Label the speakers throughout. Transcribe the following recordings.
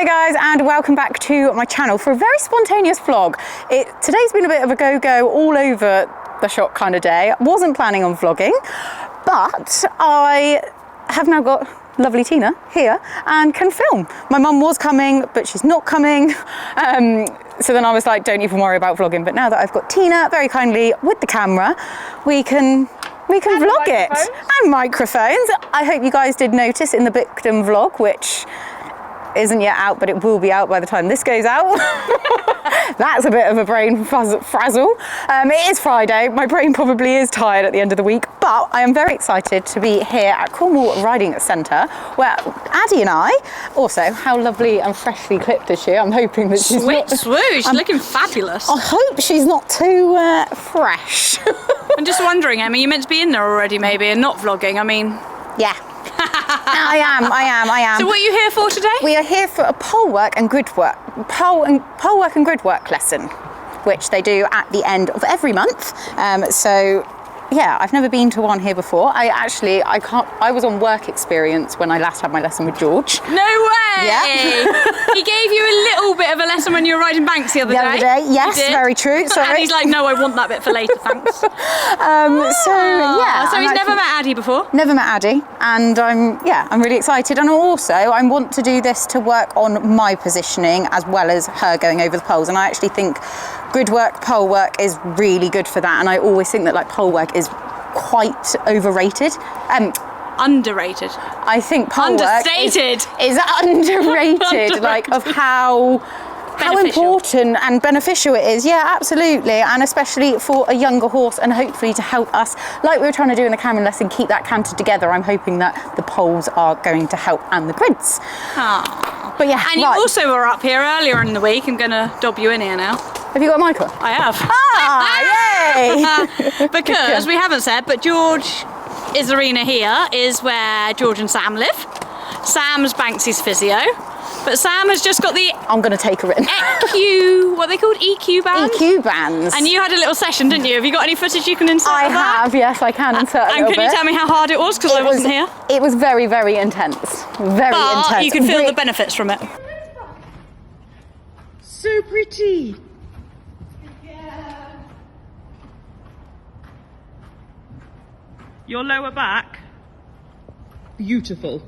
Speaker 1: Hi guys, and welcome back to my channel for a very spontaneous vlog. Today's been a bit of a go-go all over the shop kind of day. I wasn't planning on vlogging, but I have now got lovely Tina here and can film. My mum was coming, but she's not coming. So then I was like, don't even worry about vlogging. But now that I've got Tina very kindly with the camera, we can vlog it. And microphones. I hope you guys did notice in the Buckskin vlog, which isn't yet out, but it will be out by the time this goes out. That's a bit of a brain frazzle. It is Friday. My brain probably is tired at the end of the week, but I am very excited to be here at Cornwall Riding Centre, where Addie and I, also, how lovely and freshly clipped is she? I'm hoping that she's
Speaker 2: swoosh, looking fabulous.
Speaker 1: I hope she's not too fresh.
Speaker 2: I'm just wondering, Emma, you meant to be in there already maybe and not vlogging, I mean.
Speaker 1: Yeah. I am.
Speaker 2: So what are you here for today?
Speaker 1: We are here for a polework and gridwork, polework and gridwork lesson, which they do at the end of every month. So yeah, I've never been to one here before. I was on work experience when I last had my lesson with George.
Speaker 2: No way!
Speaker 1: Yeah.
Speaker 2: He gave you a little bit of a lesson when you were riding banks the other day.
Speaker 1: Yes, very true. Sorry.
Speaker 2: And he's like, no, I want that bit for later, thanks.
Speaker 1: So yeah.
Speaker 2: So he's never met Addie before?
Speaker 1: Never met Addie, and I'm really excited. And also, I want to do this to work on my positioning as well as her going over the poles. And I actually think gridwork, polework is really good for that. And I always think that like polework is quite overrated.
Speaker 2: Underrated.
Speaker 1: I think polework is underrated, like of how important and beneficial it is. Yeah, absolutely. And especially for a younger horse, and hopefully to help us, like we were trying to do in the Cameron lesson, keep that canter together. I'm hoping that the poles are going to help, and the grids.
Speaker 2: Aww.
Speaker 1: But yeah,
Speaker 2: and you also were up here earlier in the week. I'm going to dob you in here now.
Speaker 1: Have you got a mic on?
Speaker 2: I have.
Speaker 1: Yay!
Speaker 2: Because we haven't said, but George's arena here is where George and Sam live. Sam's Banksy's physio, but Sam has just got the...
Speaker 1: I'm going to take her in.
Speaker 2: what are they called? EQ bands?
Speaker 1: EQ bands.
Speaker 2: And you had a little session, didn't you? Have you got any footage you can insert
Speaker 1: I have, yes, I can insert a
Speaker 2: And can you tell me how hard it was? Because I wasn't here.
Speaker 1: It was very, very intense. Very intense.
Speaker 2: But you can feel the benefits from it.
Speaker 3: So pretty. Your lower back, beautiful.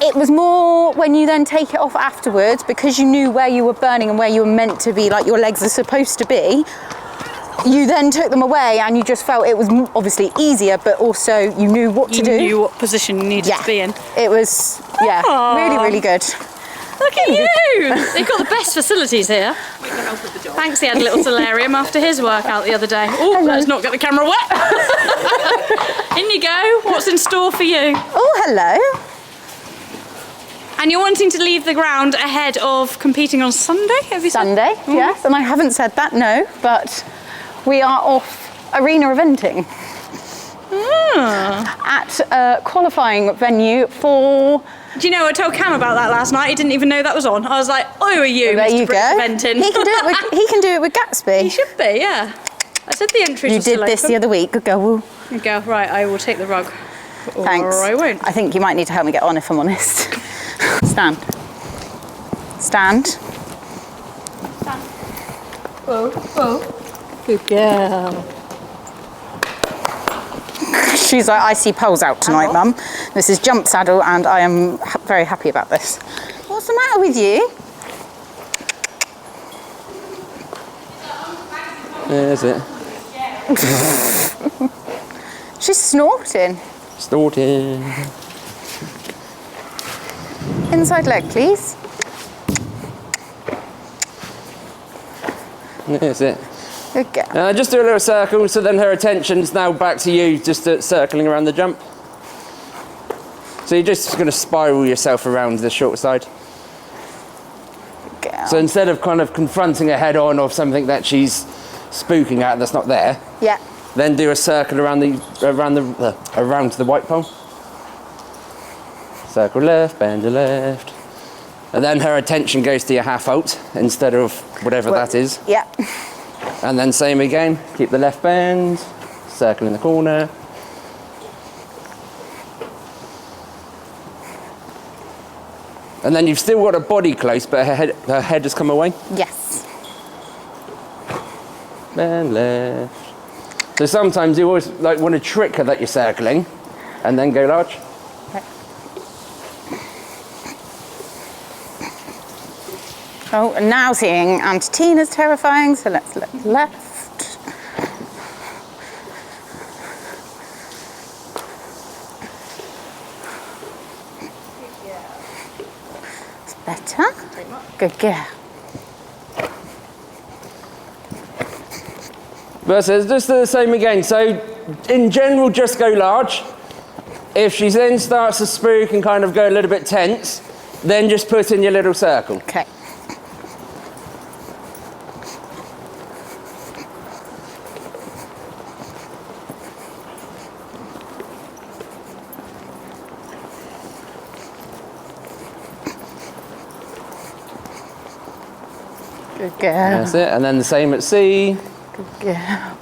Speaker 1: It was more when you then take it off afterwards, because you knew where you were burning and where you were meant to be, like your legs are supposed to be. You then took them away and you just felt it was obviously easier, but also you knew what to do.
Speaker 2: You knew what position you needed to be in.
Speaker 1: It was, really, really good.
Speaker 2: Look at you! They've got the best facilities here. Thanks, he had a little solarium after his workout the other day. Oh, let's not get the camera wet. In you go. What's in store for you?
Speaker 1: Oh, hello.
Speaker 2: And you're wanting to leave the ground ahead of competing on Sunday, have you said?
Speaker 1: Sunday, yes. And I haven't said that, no, but we are off arena eventing. At a qualifying venue for...
Speaker 2: Do you know, I told Cam about that last night. He didn't even know that was on. I was like, oh, are you,
Speaker 1: well, there
Speaker 2: Mr.
Speaker 1: you go.
Speaker 2: Eventing?
Speaker 1: He can do it with Gatsby.
Speaker 2: He should be, yeah. I said the entries
Speaker 1: You did this the other week. Good girl.
Speaker 2: You go, right, I will take the rug.
Speaker 1: Thanks.
Speaker 2: Or I won't.
Speaker 1: I think you might need to help me get on, if I'm honest. Stand. Stand.
Speaker 2: Stand. Whoa. Good girl.
Speaker 1: She's like, I see poles out tonight, Mum. This is jump saddle, and I am very happy about this. What's the matter with you?
Speaker 4: There's it.
Speaker 1: She's snorting.
Speaker 4: Snorting.
Speaker 1: Inside leg, please.
Speaker 4: There's it.
Speaker 1: Good girl.
Speaker 4: Just do a little circle, so then her attention's now back to you, just circling around the jump. So you're just going to spiral yourself around the short side.
Speaker 1: Good girl.
Speaker 4: So instead of kind of confronting her head on of something that she's spooking at that's not there, then do a circle around the white pole. Circle left, bend to left. And then her attention goes to your half out instead of whatever that is.
Speaker 1: Yeah.
Speaker 4: And then same again, keep the left bend, circle in the corner. And then you've still got her body close, but her head has come away.
Speaker 1: Yes.
Speaker 4: Then left. So sometimes you always like want to trick her that you're circling, and then go large.
Speaker 1: Okay. Oh, and now seeing Auntie Tina's terrifying, so let's look left. It's better. Good girl.
Speaker 4: But it's just the same again. So in general, just go large. If she then starts to spook and kind of go a little bit tense, then just put in your little circle.
Speaker 1: Okay. Good girl.
Speaker 4: That's it. And then the same at sea.
Speaker 1: Good girl.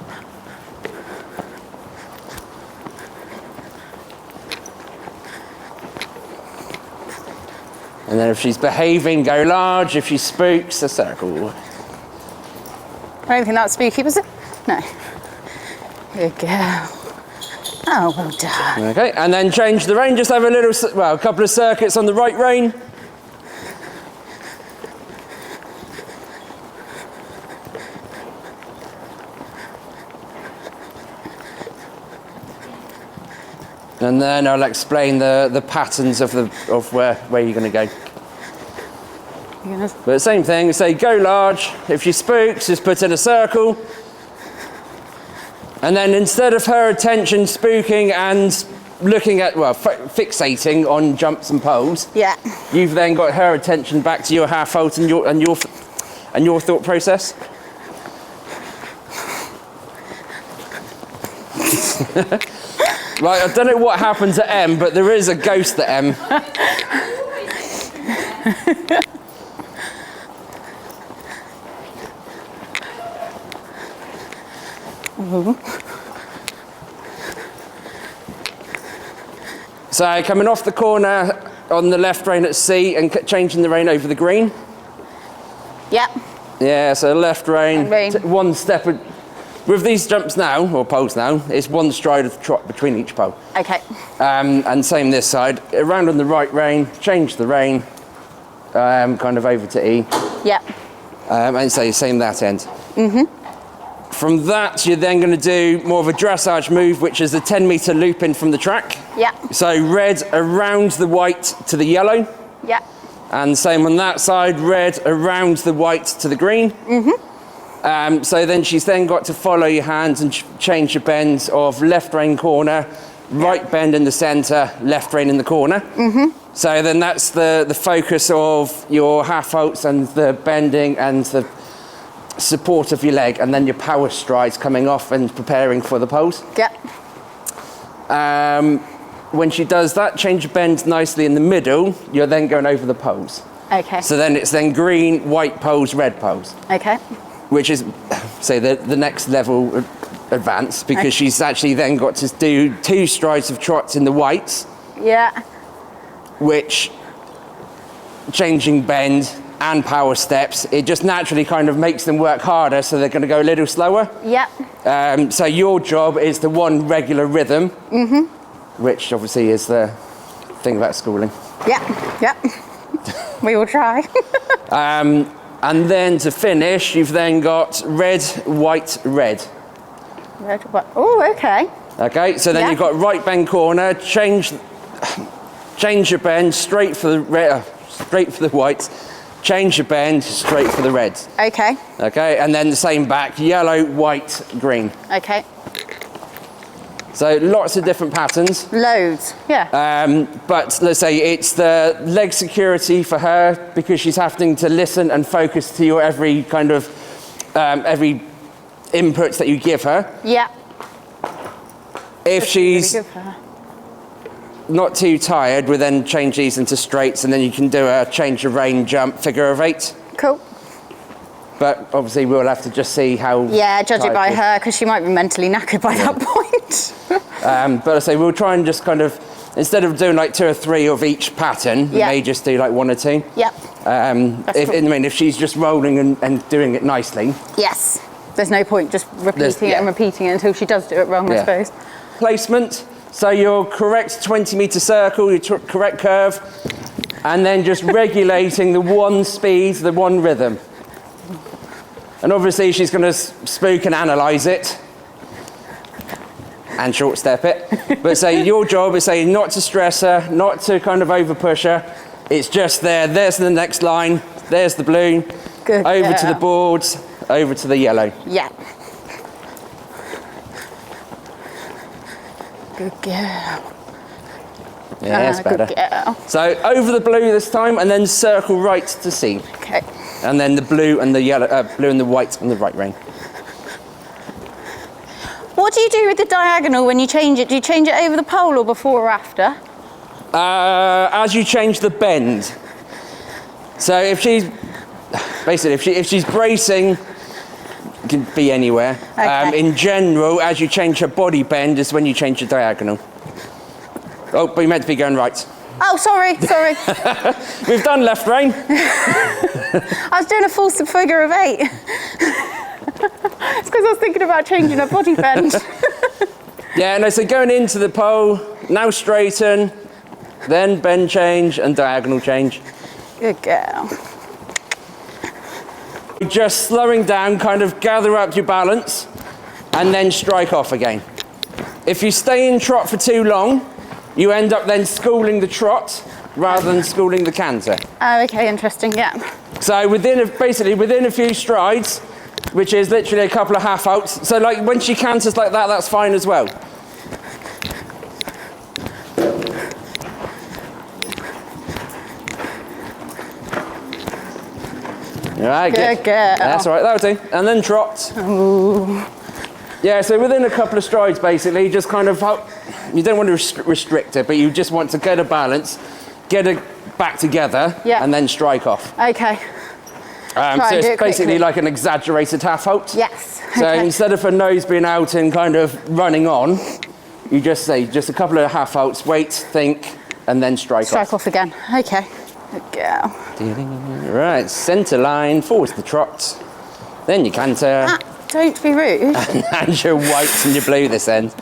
Speaker 4: And then if she's behaving, go large. If she spooks, a circle.
Speaker 1: I don't think that's spooky, was it? No. Good girl. Oh, well done.
Speaker 4: Okay, and then change the rein. Just have a little, well, a couple of circuits on the right rein. And then I'll explain the patterns of where you're going to go.
Speaker 1: Yes.
Speaker 4: But same thing, say go large. If she spooks, just put in a circle. And then instead of her attention spooking and looking at, well, fixating on jumps and poles,
Speaker 1: Yeah.
Speaker 4: you've then got her attention back to your half halt and your thought process. Right, I don't know what happens at M, but there is a ghost at M. So coming off the corner on the left rein at C and changing the rein over the green.
Speaker 1: Yep.
Speaker 4: Yeah, so left rein,
Speaker 1: Rein.
Speaker 4: one step. With these jumps now, or poles now, it's one stride of the trot between each pole.
Speaker 1: Okay.
Speaker 4: And same this side. Around on the right rein, change the rein, kind of over to E.
Speaker 1: Yep.
Speaker 4: And say same that end. Mm-hmm. From that, you're then going to do more of a dressage move, which is a 10-metre loop in from the track.
Speaker 1: Yep.
Speaker 4: So red around the white to the yellow.
Speaker 1: Yep.
Speaker 4: And same on that side, red around the white to the green. Mm-hmm. So then she's then got to follow your hands and change your bends of left rein corner, right bend in the centre, left rein in the corner. Mm-hmm. So then that's the focus of your half halts and the bending and the support of your leg, and then your power strides coming off and preparing for the poles.
Speaker 1: Yep.
Speaker 4: When she does that, change your bend nicely in the middle, you're then going over the poles.
Speaker 1: Okay.
Speaker 4: So then it's then green, white poles, red poles.
Speaker 1: Okay.
Speaker 4: Which is, say, the next level advance, because
Speaker 1: Okay.
Speaker 4: she's actually then got to do 2 strides of trots in the whites,
Speaker 1: Yeah.
Speaker 4: which, changing bend and power steps, it just naturally kind of makes them work harder, so they're going to go a little slower.
Speaker 1: Yep.
Speaker 4: So your job is the one regular rhythm, which obviously is the thing about schooling.
Speaker 1: Yep. Yep. We will try.
Speaker 4: And then to finish, you've then got red, white, red.
Speaker 1: Red, white. Oh, okay.
Speaker 4: Okay, so then
Speaker 1: Yeah.
Speaker 4: you've got right bend corner, change your bend straight for the red, straight for the whites, change your bend straight for the reds.
Speaker 1: Okay.
Speaker 4: Okay, and then the same back, yellow, white, green.
Speaker 1: Okay.
Speaker 4: So lots of different patterns.
Speaker 1: Loads. Yeah.
Speaker 4: But let's say it's the leg security for her, because she's having to listen and focus to your every kind of, every input that you give her.
Speaker 1: Yeah.
Speaker 4: If she's
Speaker 1: Really good for her.
Speaker 4: not too tired, we'll then change these into straights, and then you can do a change of rein jump figure of 8.
Speaker 1: Cool.
Speaker 4: But obviously we'll have to just see how.
Speaker 1: Yeah, judge it
Speaker 4: tired
Speaker 1: by
Speaker 4: she is.
Speaker 1: her, because she might be mentally knackered by that point.
Speaker 4: But I say we'll try and just kind of instead of doing like 2 or 3 of each pattern, you may just do like 1 or 2.
Speaker 1: Yep.
Speaker 4: If she's just rolling and doing it nicely.
Speaker 1: Yes. There's no point just repeating it and repeating it until she does do it wrong, I suppose.
Speaker 4: Placement. So your correct 20-metre circle, your correct curve, and then just regulating the one speed, the one rhythm. And obviously she's going to spook and analyse it and short step it. But say your job is saying not to stress her, not to kind of over push her. It's just there. There's the next line. There's the blue.
Speaker 1: Good
Speaker 4: over
Speaker 1: girl.
Speaker 4: to the boards, over to the yellow.
Speaker 1: Yeah. Good girl.
Speaker 4: Yeah, that's better.
Speaker 1: Good girl.
Speaker 4: So over the blue this time, and then circle right to C.
Speaker 1: Okay.
Speaker 4: And then the blue and the yellow, blue and the white on the right rein.
Speaker 1: What do you do with the diagonal when you change it? Do you change it over the pole or before or after?
Speaker 4: As you change the bend. So if she's basically if she's bracing, it can be anywhere.
Speaker 1: Okay.
Speaker 4: In general, as you change her body bend is when you change the diagonal. Oh, but you meant to be going right.
Speaker 1: Oh, sorry.
Speaker 4: We've done left rein.
Speaker 1: I was doing a full figure of 8. It's because I was thinking about changing her body bend.
Speaker 4: Yeah, no, so going into the pole, now straighten, then bend change and diagonal change.
Speaker 1: Good girl.
Speaker 4: Just slowing down, kind of gather up your balance, and then strike off again. If you stay in trot for too long, you end up then schooling the trot rather than schooling the canter.
Speaker 1: Oh, okay, interesting, yeah.
Speaker 4: So basically within a few strides, which is literally a couple of half outs, so like when she canters like that, that's fine as well. All right,
Speaker 1: Good girl.
Speaker 4: That's all right, that'll do. And then trot.
Speaker 1: Ooh.
Speaker 4: Yeah, so within a couple of strides, basically, just kind of, you don't want to restrict it, but you just want to get a balance, get it back together, and then strike off.
Speaker 1: Okay.
Speaker 4: So it's basically like an exaggerated half halt.
Speaker 1: Yes.
Speaker 4: So
Speaker 1: okay.
Speaker 4: instead of her nose being out and kind of running on, you just say, just a couple of half halts, wait, think, and then strike off.
Speaker 1: Strike off again. Okay. Good girl.
Speaker 4: Right, centre line, forwards the trot, then you canter.
Speaker 1: Don't be rude.
Speaker 4: And your whites and your blue this end.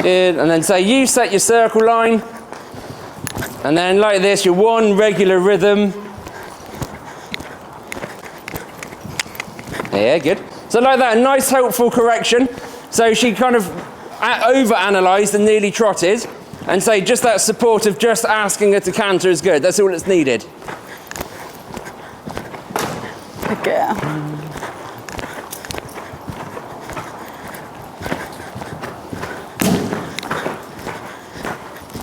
Speaker 4: Good, and then say you set your circle line, and then like this, your one regular rhythm. Yeah, good. So like that, a nice helpful correction. So she kind of over-analysed and nearly trotted, and say just that support of just asking her to canter is good. That's all that's needed.
Speaker 1: Good girl.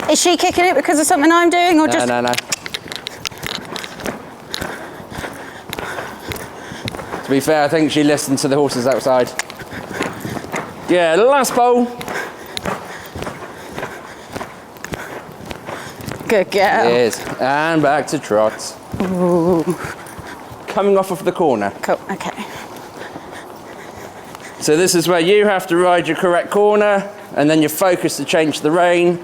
Speaker 1: Is she kicking it because of something I'm doing, or just?
Speaker 4: No. To be fair, I think she listened to the horses outside. Yeah, last bowl.
Speaker 1: Good girl.
Speaker 4: Yes, and back to trot.
Speaker 1: Ooh.
Speaker 4: Coming off of the corner.
Speaker 1: Cool. Okay.
Speaker 4: So this is where you have to ride your correct corner, and then you focus to change the rein,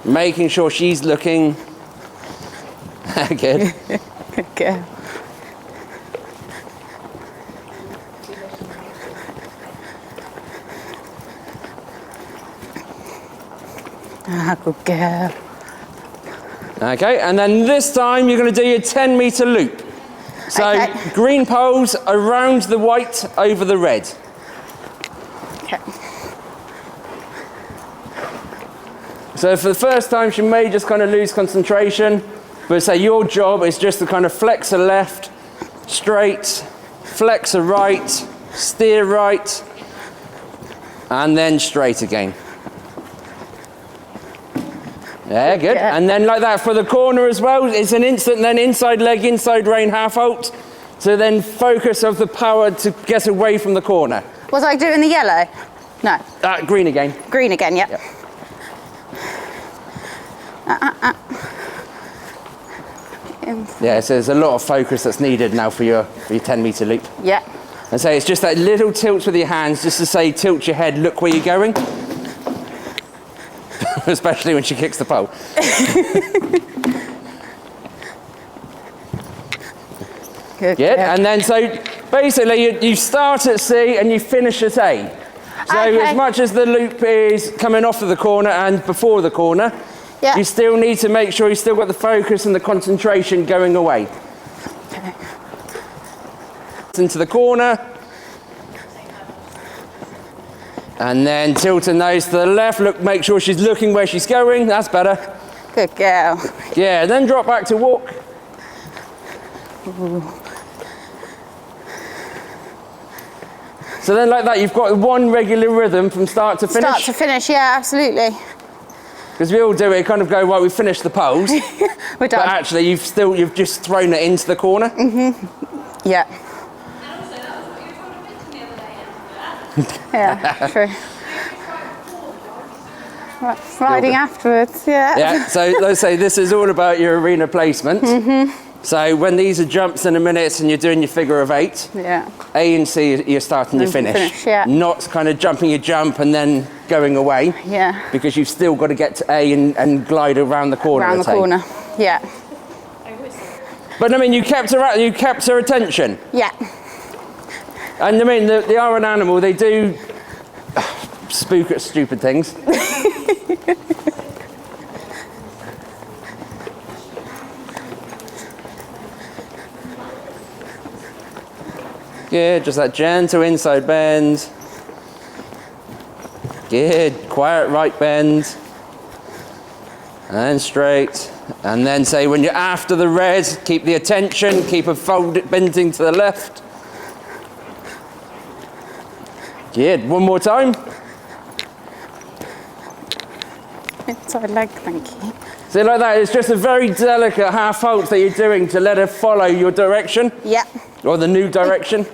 Speaker 4: making sure she's looking. Good.
Speaker 1: Good girl. Ah, good girl.
Speaker 4: Okay, and then this time you're going to do your 10-metre loop. So green poles around the white over the red.
Speaker 1: Okay.
Speaker 4: So for the first time she may just kind of lose concentration, but say your job is just to kind of flex a left, straight, flex a right, steer right, and then straight again. Yeah, good.
Speaker 1: Yeah.
Speaker 4: And then like that for the corner as well, it's an instant, then inside leg, inside rein, half halt. So then focus of the power to get away from the corner.
Speaker 1: Was I doing the yellow? No.
Speaker 4: Green again.
Speaker 1: Green again, yep.
Speaker 4: Yeah, so there's a lot of focus that's needed now for your 10-metre loop.
Speaker 1: Yeah.
Speaker 4: And so it's just that little tilt with your hands, just to say, tilt your head, look where you're going. Especially when she kicks the pole.
Speaker 1: Good.
Speaker 4: Good. And then so basically you start at C and you finish at A. So as much as the loop is coming off of the corner and before the corner,
Speaker 1: yeah.
Speaker 4: you still need to make sure you've still got the focus and the concentration going away.
Speaker 1: Okay.
Speaker 4: Into the corner. And then tilt her nose to the left. Look, make sure she's looking where she's going. That's better.
Speaker 1: Good girl.
Speaker 4: Yeah, then drop back to walk.
Speaker 1: Ooh.
Speaker 4: So then like that, you've got one regular rhythm from start to finish.
Speaker 1: Start to finish, yeah, absolutely.
Speaker 4: Because we all do it, kind of go, well, we've finished the poles.
Speaker 1: We're done.
Speaker 4: But actually, you've just thrown it into the corner.
Speaker 1: Mm-hmm. Yeah. Yeah, true. Riding afterwards, yeah.
Speaker 4: Yeah, so let's say this is all about your arena placement.
Speaker 1: Mm-hmm.
Speaker 4: So when these are jumps in a minute and you're doing your figure of 8,
Speaker 1: yeah.
Speaker 4: A and C, you're starting your finish.
Speaker 1: Yeah.
Speaker 4: Not kind of jumping your jump and then going away.
Speaker 1: Yeah.
Speaker 4: Because you've still got to get to A and glide around the corner.
Speaker 1: Around the corner, yeah.
Speaker 4: But I mean, you kept her attention.
Speaker 1: Yeah.
Speaker 4: And I mean, they are an animal, they do spook at stupid things. Good, just that gentle inside bend. Good, quiet right bend. And straight. And then say when you're after the red, keep the attention, keep a fold bending to the left. Good, one more time.
Speaker 1: Inside leg, thank you.
Speaker 4: So like that, it's just a very delicate half halt that you're doing to let her follow your direction.
Speaker 1: Yeah.
Speaker 4: Or the new direction.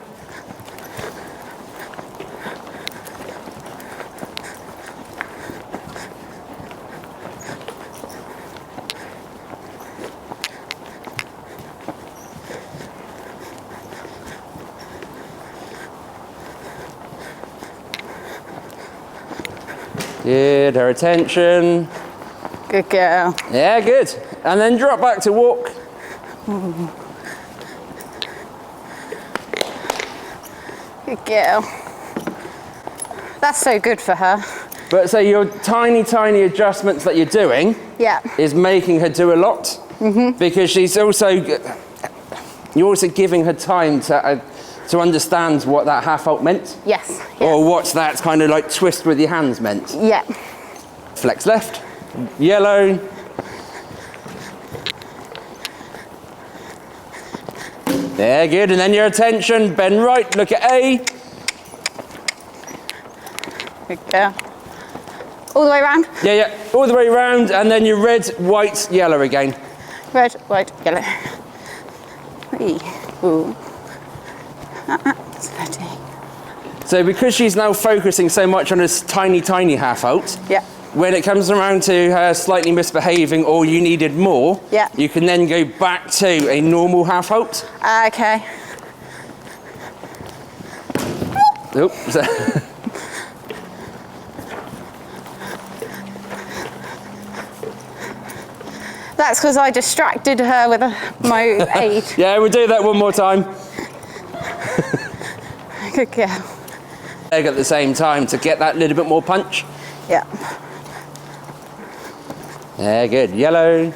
Speaker 4: Good, her attention.
Speaker 1: Good girl.
Speaker 4: Yeah, good. And then drop back to walk.
Speaker 1: Ooh. Good girl. That's so good for her.
Speaker 4: But so your tiny, tiny adjustments that you're doing
Speaker 1: yeah.
Speaker 4: is making her do a lot.
Speaker 1: Mm-hmm.
Speaker 4: Because you're also giving her time to understand what that half halt meant.
Speaker 1: Yes. Yeah.
Speaker 4: Or what's that kind of like twist with your hands meant.
Speaker 1: Yeah.
Speaker 4: Flex left, yellow. There, good. And then your attention, bend right, look at A.
Speaker 1: Good girl. All the way around?
Speaker 4: Yeah, yeah, all the way around, and then your red, white, yellow again.
Speaker 1: Red, white, yellow. Ooh. Steady.
Speaker 4: So because she's now focusing so much on this tiny, tiny half halt,
Speaker 1: yeah.
Speaker 4: when it comes around to her slightly misbehaving or you needed more,
Speaker 1: yeah.
Speaker 4: you can then go back to a normal half halt.
Speaker 1: Okay.
Speaker 4: Oops.
Speaker 1: That's because I distracted her with my aid.
Speaker 4: Yeah, we'll do that one more time.
Speaker 1: Good girl.
Speaker 4: Leg at the same time to get that little bit more punch.
Speaker 1: Yeah.
Speaker 4: Yeah, good. Yellow.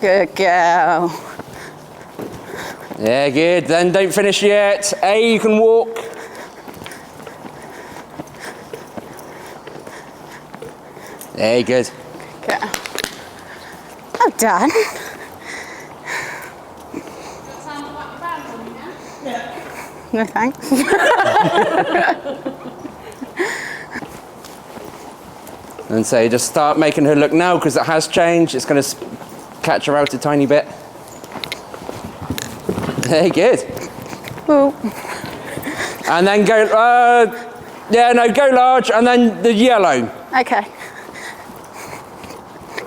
Speaker 1: Good girl.
Speaker 4: Yeah, good. Then don't finish yet. A, you can walk. There, good.
Speaker 1: Good girl. Oh, done. No thanks.
Speaker 4: And so just start making her look now because it has changed. It's going to catch her out a tiny bit. There, good.
Speaker 1: Ooh.
Speaker 4: And then go, go large and then the yellow.
Speaker 1: Okay.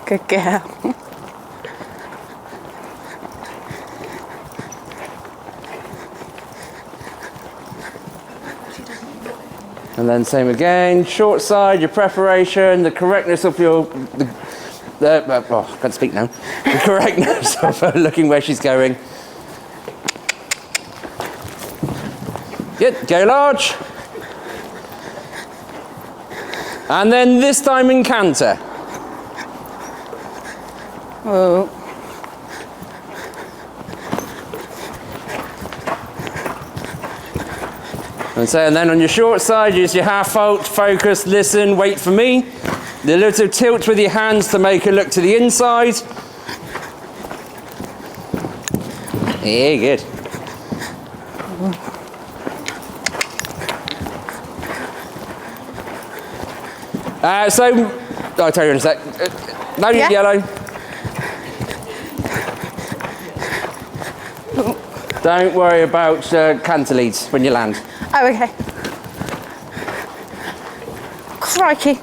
Speaker 1: Good girl.
Speaker 4: And then same again, short side, your preparation, the correctness of your, oh, I can't speak now. The correctness of her looking where she's going. Good, go large. And then this time in canter.
Speaker 1: Oh.
Speaker 4: And then on your short side, use your half halt, focus, listen, wait for me. The little tilt with your hands to make her look to the inside. Yeah, good. I'll tell you in a sec. No,
Speaker 1: Yeah.
Speaker 4: yellow. Don't worry about canter leads when you land.
Speaker 1: Oh, okay. Crikey.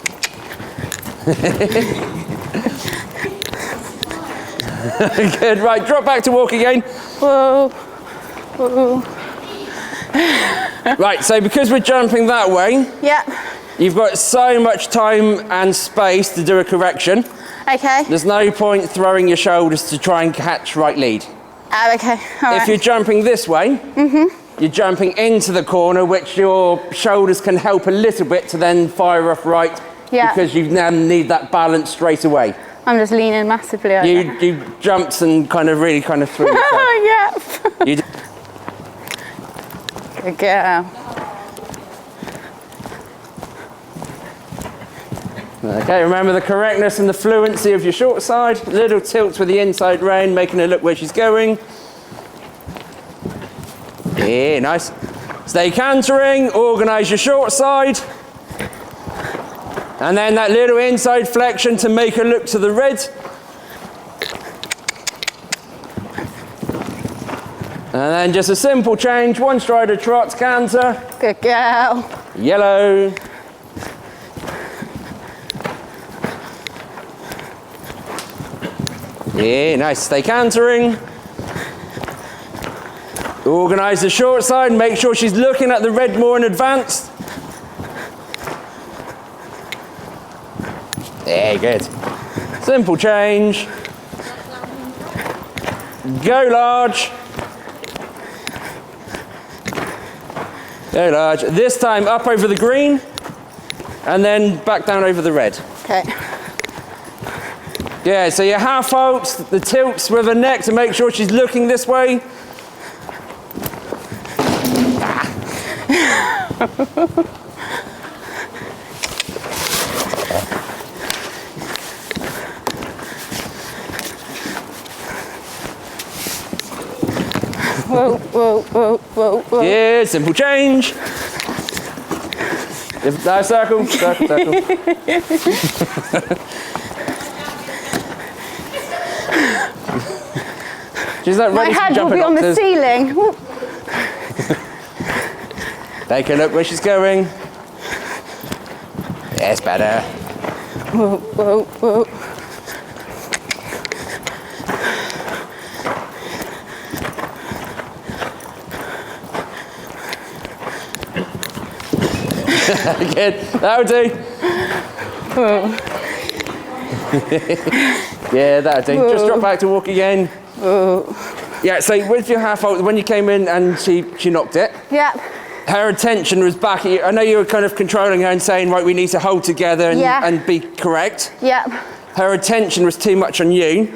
Speaker 4: Good, right, drop back to walk again.
Speaker 1: Whoa. Whoa.
Speaker 4: Right, so because we're jumping that way,
Speaker 1: Yeah.
Speaker 4: you've got so much time and space to do a correction.
Speaker 1: Okay.
Speaker 4: There's no point throwing your shoulders to try and catch right lead.
Speaker 1: Oh, okay. All right.
Speaker 4: If you're jumping this way, you're jumping into the corner, which your shoulders can help a little bit to then fire off right.
Speaker 1: Yeah.
Speaker 4: Because you now need that balance straight away.
Speaker 1: I'm just leaning massively over.
Speaker 4: You jumped and really threw yourself.
Speaker 1: Yeah.
Speaker 4: You
Speaker 1: Good girl.
Speaker 4: Okay, remember the correctness and the fluency of your short side. Little tilts with the inside rein, making her look where she's going. Yeah, nice. Stay cantering, organise your short side. And then that little inside flexion to make her look to the red. And then just a simple change, one strider trot, canter.
Speaker 1: Good girl.
Speaker 4: Yellow. Yeah, nice. Stay cantering. Organise the short side. Make sure she's looking at the red more in advance. Yeah, good. Simple change. Go large. Go large. This time up over the green and then back down over the red.
Speaker 1: Okay.
Speaker 4: Yeah, so your half halts, the tilts with her neck to make sure she's looking this way.
Speaker 1: Whoa, whoa, whoa, whoa, whoa.
Speaker 4: Yeah, simple change. Circle, circle, circle. She's not
Speaker 1: My
Speaker 4: ready to
Speaker 1: head
Speaker 4: jump
Speaker 1: will be on the
Speaker 4: boxes.
Speaker 1: ceiling. Woo.
Speaker 4: Take a look where she's going. Yes, better.
Speaker 1: Whoa, whoa, whoa.
Speaker 4: Good. That'll do.
Speaker 1: Whoa.
Speaker 4: Yeah, that'll do.
Speaker 1: Whoa.
Speaker 4: Just drop back to walk again.
Speaker 1: Whoa.
Speaker 4: Yeah, so with your half halt, when you came in and she knocked it,
Speaker 1: Yeah.
Speaker 4: her attention was back at you. I know you were kind of controlling her and saying, right, we need to hold together and,
Speaker 1: Yeah.
Speaker 4: and be correct.
Speaker 1: Yeah.
Speaker 4: Her attention was too much on you.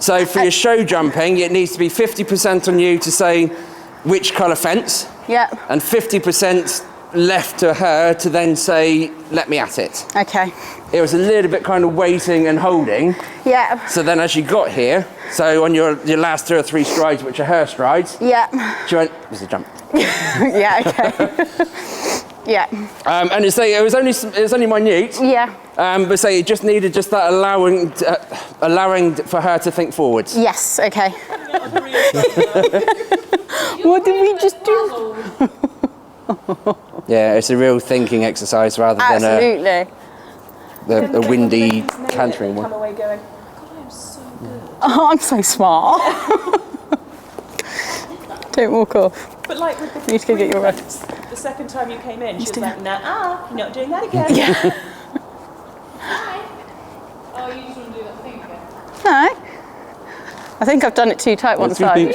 Speaker 4: So for your show jumping, it needs to be 50% on you to say which colour fence,
Speaker 1: Yeah.
Speaker 4: and 50% left to her to then say, let me at it.
Speaker 1: Okay.
Speaker 4: It was a little bit kind of waiting and holding.
Speaker 1: Yeah.
Speaker 4: So then as you got here, so on your last 2 or 3 strides, which are her strides,
Speaker 1: Yeah.
Speaker 4: she went, there's a jump.
Speaker 1: Yeah, okay. Yeah.
Speaker 4: And you say it was only minute.
Speaker 1: Yeah.
Speaker 4: But say it just needed just that allowing for her to think forwards.
Speaker 1: Yes, okay. What did we just do?
Speaker 4: Yeah, it's a real thinking exercise rather than
Speaker 1: Absolutely.
Speaker 4: a windy cantering one.
Speaker 2: Come away going, God, I'm so good.
Speaker 1: Oh, I'm so smart. Don't walk off.
Speaker 2: But like with the
Speaker 1: You need to go get your rest.
Speaker 2: the
Speaker 3: second time you came in, she was like, nah, you're not doing that again.
Speaker 1: Yeah.
Speaker 2: Hi. Oh, you just want to do that thing again?
Speaker 1: No. I think I've done it too tight one side.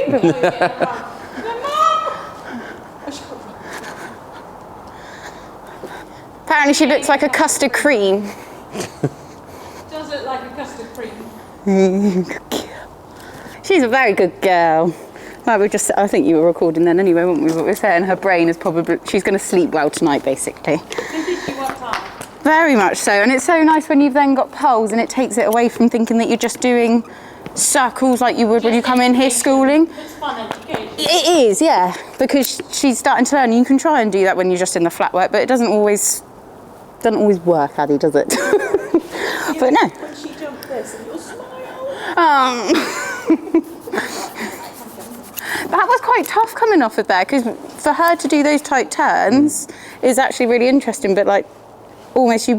Speaker 1: Apparently she looks like a custard cream.
Speaker 2: Does look like a custard cream.
Speaker 1: She's a very good girl. Well, I think you were recording then anyway, weren't we? What we were saying, her brain is probably, she's going to sleep well tonight, basically.
Speaker 2: She worked hard.
Speaker 1: Very much so, and it's so nice when you've then got poles and it takes it away from thinking that you're just doing circles like you would when you come in here schooling.
Speaker 2: It's fun education.
Speaker 1: It is, yeah, because she's starting to learn. You can try and do that when you're just in the flat work, but it doesn't always work, Addie, does it? But no.
Speaker 3: When she jumped this, and you'll smile.
Speaker 1: That was quite tough coming off of there, because for her to do those tight turns is actually really interesting, but like almost you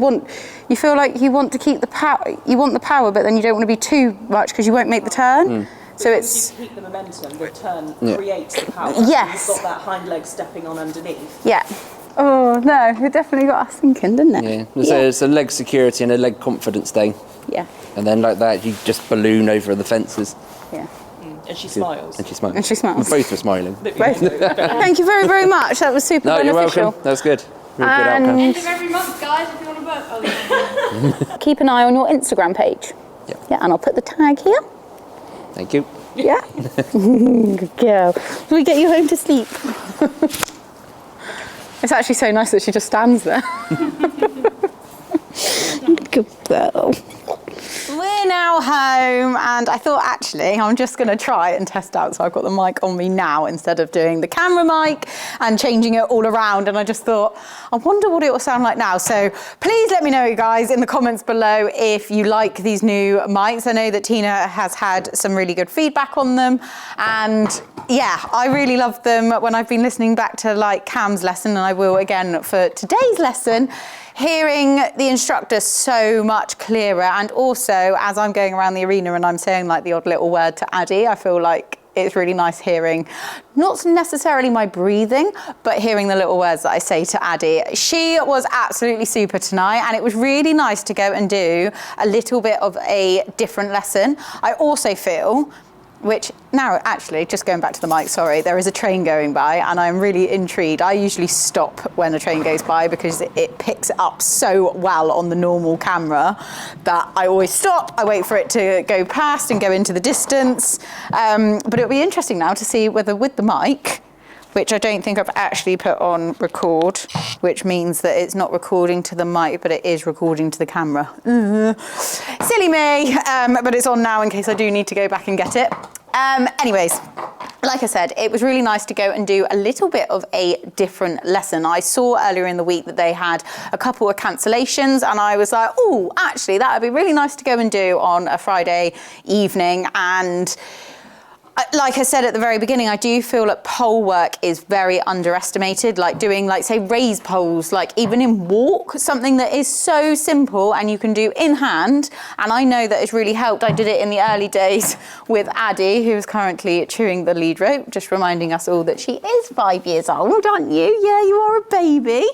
Speaker 1: feel like you want to keep the power, you want the power, but then you don't want to be too much because you won't make the turn. So it's...
Speaker 3: You keep the momentum, the turn creates the power.
Speaker 1: Yes.
Speaker 3: You've got that hind leg stepping on underneath.
Speaker 1: Yeah. Oh no, it definitely got us thinking, didn't it?
Speaker 4: Yeah. So it's a leg security and a leg confidence day.
Speaker 1: Yeah.
Speaker 4: And then like that, you just balloon over the fences.
Speaker 1: Yeah.
Speaker 3: And she smiles.
Speaker 4: And she smiles.
Speaker 1: And she smiles.
Speaker 4: Both were smiling.
Speaker 1: Both. Thank you very, very much. That was super
Speaker 4: No, you're
Speaker 1: beneficial.
Speaker 4: welcome. That's good. Really good outcome.
Speaker 2: End of every month, guys, if you want to book. Oh, yeah.
Speaker 1: Keep an eye on your Instagram page.
Speaker 4: Yeah.
Speaker 1: Yeah, and I'll put the tag here.
Speaker 4: Thank you.
Speaker 1: Yeah. Good girl. Will we get you home to sleep? It's actually so nice that she just stands there. Good girl. We're now home, and I thought actually I'm just going to try and test out. So I've got the mic on me now instead of doing the camera mic and changing it all around. And I just thought, I wonder what it will sound like now. So please let me know, guys, in the comments below if you like these new mics. I know that Tina has had some really good feedback on them, and yeah, I really love them when I've been listening back to like Cam's lesson, and I will again for today's lesson. Hearing the instructor so much clearer, and also as I'm going around the arena and I'm saying like the odd little word to Addie, I feel like it's really nice hearing, not necessarily my breathing, but hearing the little words that I say to Addie. She was absolutely super tonight, and it was really nice to go and do a little bit of a different lesson. I also feel, which now actually, just going back to the mic, sorry, there is a train going by and I'm really intrigued. I usually stop when a train goes by because it picks it up so well on the normal camera that I always stop, I wait for it to go past and go into the distance. But it'll be interesting now to see whether with the mic, which I don't think I've actually put on record, which means that it's not recording to the mic, but it is recording to the camera. Silly me, but it's on now in case I do need to go back and get it. Anyways, like I said, it was really nice to go and do a little bit of a different lesson. I saw earlier in the week that they had a couple of cancellations, and I was like, oh, actually, that would be really nice to go and do on a Friday evening. And like I said at the very beginning, I do feel that pole work is very underestimated, like doing, like, say, raise poles, like even in walk, something that is so simple and you can do in hand. And I know that it's really helped. I did it in the early days with Addie, who is currently chewing the lead rope, just reminding us all that she is 5 years old, aren't you? Yeah, you are a baby.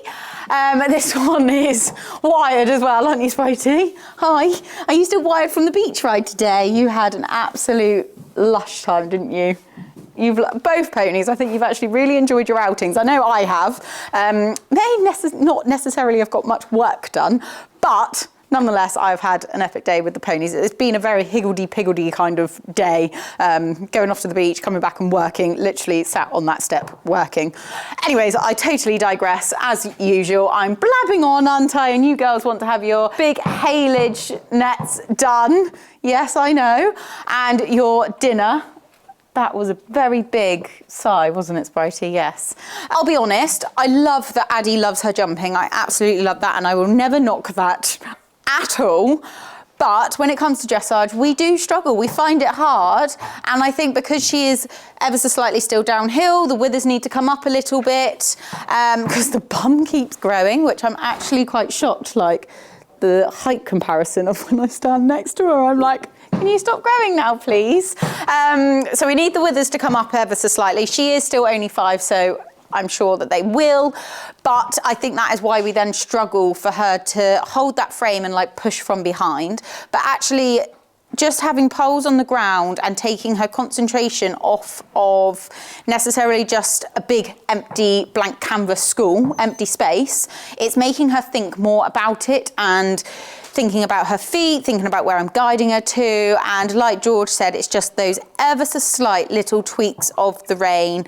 Speaker 1: This one is wired as well, aren't you, Spritey? Hi. Are you still wired from the beach ride today? You had an absolute lush time, didn't you? You've both ponies. I think you've actually really enjoyed your outings. I know I have. Not necessarily have got much work done, but nonetheless, I've had an epic day with the ponies. It's been a very higgledy-piggledy kind of day, going off to the beach, coming back and working, literally sat on that step working. Anyways, I totally digress. As usual, I'm blabbing on, aren't I? And you girls want to have your big haylage nets done. Yes, I know. And your dinner. That was a very big sigh, wasn't it, Spritey? Yes. I'll be honest, I love that Addie loves her jumping. I absolutely love that, and I will never knock that at all. But when it comes to dressage, we do struggle. We find it hard. And I think because she is ever so slightly still downhill, the withers need to come up a little bit, because the bum keeps growing, which I'm actually quite shocked, like the height comparison of when I stand next to her. I'm like, can you stop growing now, please? So we need the withers to come up ever so slightly. She is still only 5, so I'm sure that they will. But I think that is why we then struggle for her to hold that frame and like push from behind. But actually, just having poles on the ground and taking her concentration off of necessarily just a big empty blank canvas school, empty space, it's making her think more about it and thinking about her feet, thinking about where I'm guiding her to. And like George said, it's just those ever so slight little tweaks of the rein.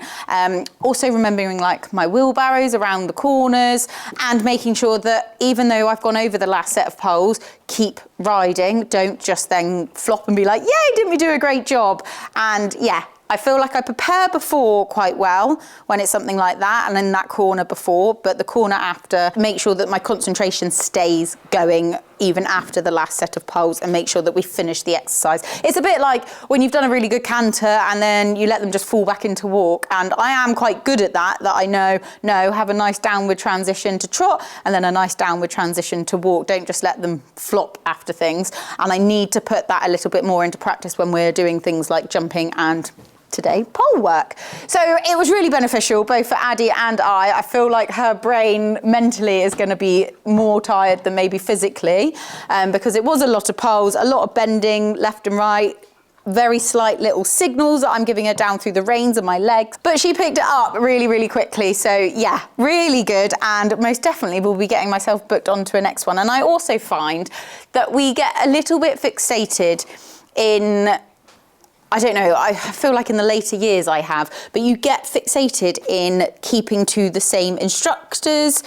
Speaker 1: Also remembering like my wheelbarrows around the corners and making sure that even though I've gone over the last set of poles, keep riding. Don't just then flop and be like, yay, didn't we do a great job? And yeah, I feel like I prepare before quite well when it's something like that, and in that corner before, but the corner after, make sure that my concentration stays going even after the last set of poles and make sure that we finish the exercise. It's a bit like when you've done a really good canter and then you let them just fall back into walk, and I am quite good at that I know, no, have a nice downward transition to trot and then a nice downward transition to walk. Don't just let them flop after things, and I need to put that a little bit more into practice when we're doing things like jumping and today pole work. So it was really beneficial both for Addie and I feel like her brain mentally is going to be more tired than maybe physically, because it was a lot of poles, a lot of bending left and right, very slight little signals that I'm giving her down through the reins of my legs, but she picked it up really, really quickly. So yeah, really good, and most definitely will be getting myself booked onto a next one. And I also find that we get a little bit fixated in, I don't know, I feel like in the later years I have, but you get fixated in keeping to the same instructors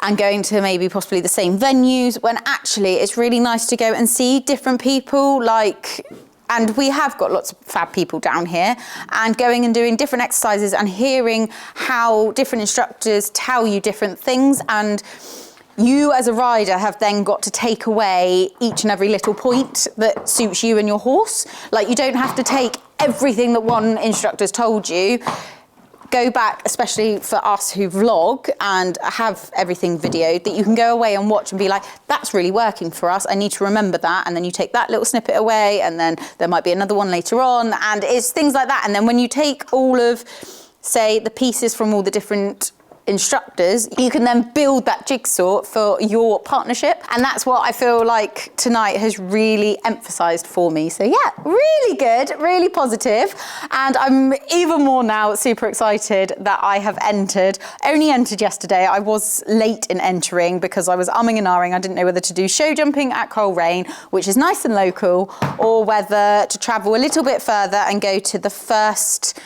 Speaker 1: and going to maybe possibly the same venues, when actually it's really nice to go and see different people, like, and we have got lots of fab people down here, and going and doing different exercises and hearing how different instructors tell you different things, and you as a rider have then got to take away each and every little point that suits you and your horse. Like, you don't have to take everything that one instructor's told you. Go back, especially for us who vlog and have everything videoed, that you can go away and watch and be like, that's really working for us, I need to remember that. And then you take that little snippet away, and then there might be another one later on, and it's things like that. And then when you take all of, say, the pieces from all the different instructors, you can then build that jigsaw for your partnership, and that's what I feel like tonight has really emphasized for me. So yeah, really good, really positive, and I'm even more now super excited that I have entered. Only entered yesterday. I was late in entering because I was umming and ahhing. I didn't know whether to do show jumping at Coleraine, which is nice and local, or whether to travel a little bit further and go to the first,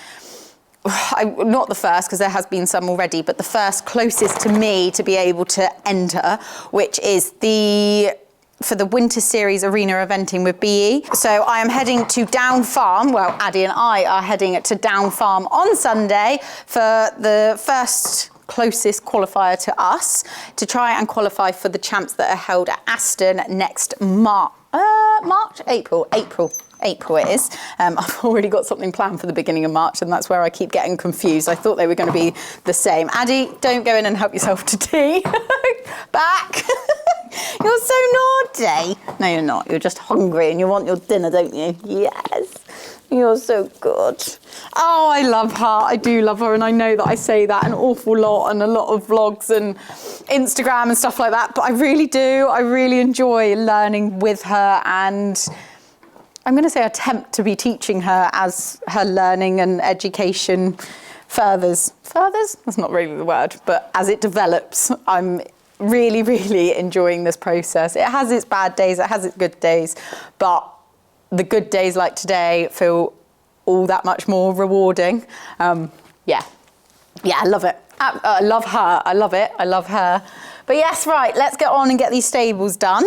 Speaker 1: not the first, because there has been some already, but the first closest to me to be able to enter, which is for the winter series arena eventing with BE. So I am heading to Down Farm. Well, Addie and I are heading to Down Farm on Sunday for the first closest qualifier to us, to try and qualify for the champs that are held at Aston next April it is. I've already got something planned for the beginning of March, and that's where I keep getting confused. I thought they were going to be the same. Addie, don't go in and help yourself to tea. Back. You're so naughty. No, you're not. You're just hungry and you want your dinner, don't you? Yes. You're so good. Oh, I love her. I do love her, and I know that I say that an awful lot on a lot of vlogs and Instagram and stuff like that, but I really do. I really enjoy learning with her, and I'm going to say attempt to be teaching her as her learning and education furthers. Furthers? That's not really the word, but as it develops, I'm really, really enjoying this process. It has its bad days, it has its good days, but the good days like today feel all that much more rewarding. Yeah, I love it. I love her. I love it. I love her. But yes, right, let's get on and get these stables done,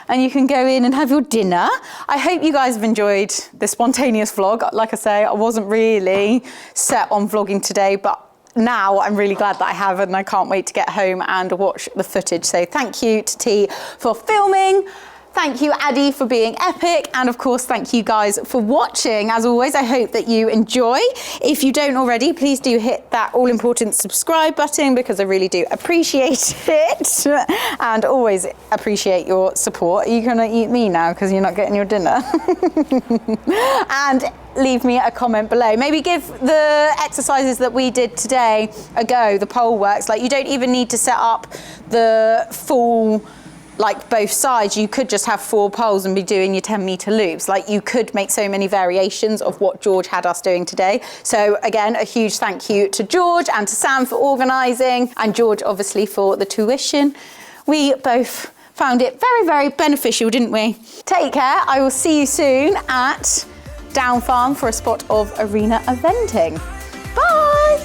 Speaker 1: and you can go in and have your dinner. I hope you guys have enjoyed this spontaneous vlog. Like I say, I wasn't really set on vlogging today, but now I'm really glad that I have, and I can't wait to get home and watch the footage. So thank you to T for filming. Thank you, Addie, for being epic. And of course, thank you guys for watching. As always, I hope that you enjoy. If you don't already, please do hit that all-important subscribe button, because I really do appreciate it. And always appreciate your support. Are you going to eat me now because you're not getting your dinner? And leave me a comment below. Maybe give the exercises that we did today a go, the pole works. Like, you don't even need to set up the full, like both sides. You could just have 4 poles and be doing your 10-meter loops. Like, you could make so many variations of what George had us doing today. So again, a huge thank you to George and to Sam for organising, and George obviously for the tuition. We both found it very, very beneficial, didn't we? Take care. I will see you soon at Down Farm for a spot of arena eventing. Bye.